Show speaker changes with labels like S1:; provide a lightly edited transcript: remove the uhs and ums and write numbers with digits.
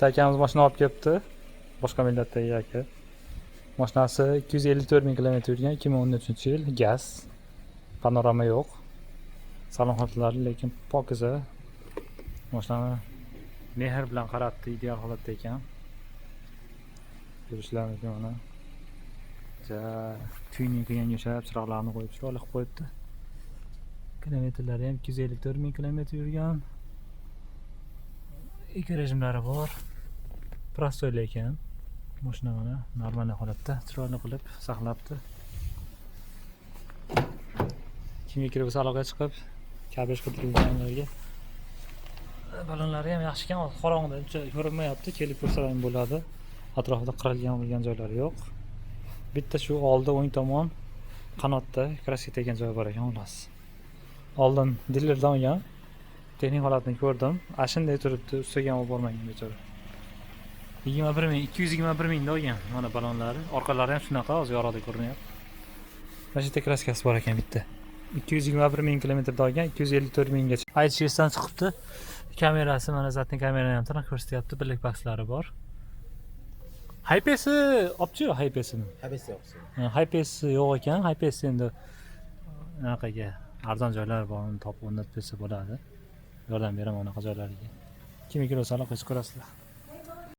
S1: Bitta akamiz mashina olib kelibdi. Boshqa millatdagi aka. Mashinasi 254 ming kilometr yurgan, 2013-yil, gaz. Panorama yo'q. Salon holatlari lekin pokiza. Mashinani mehr bilan qaratdi, ideal holatda ekan. Ko'rishlaringiz mumkin mana. Tuning qilgan yashab, chiroqlarni qo'yib, chiroyli qilib qo'yibdi. Kilometrlari ham 254 ming kilometr yurgan. Ikki rejimlari bor. Prostoy ekan. Mashina mana normal holatda, chiroyli qilib saqlabdi. Kimga kerak bo'lsa aloqaga chiqib, kabej qidirilganlarga. Balonlari ham yaxshi ekan, qorong'ida uncha ko'rinmayapti, kelib ko'rsalar ham bo'ladi. Atrofida qirilgan bo'lgan joylari yo'q. Bitta shu oldi o'ng tomon qanotda kraska tegan joy bor ekan, xolos. Oldin dilerdan olgan. Texnik holatini ko'rdim. Ashunday turibdi, ustiga olib bormagan bechora. 221 mingda olgan mana balonlari. Orqalari ham shunaqa, hozir yorug'da ko'rinyapti. Mana shu kraskasi bor ekan bitta. 221 ming kilometrda olgan, 254 minggacha. IHSdan chiqibdi. Kamerasi mana zatni kamerani ham tiniq ko'rsatyapti, birlik bakslari bor. Hypesi opchi yo'q, Hypesini.
S2: Hypesi yo'q.
S1: Hypesi yo'q ekan. Hypesi endi anaqaga arzon joylar bor, uni topib o'rnatib bersa bo'ladi. Yordam beraman unaqa joylarga. Kimga kerak bo'lsa aloqaga chiqarasizlar.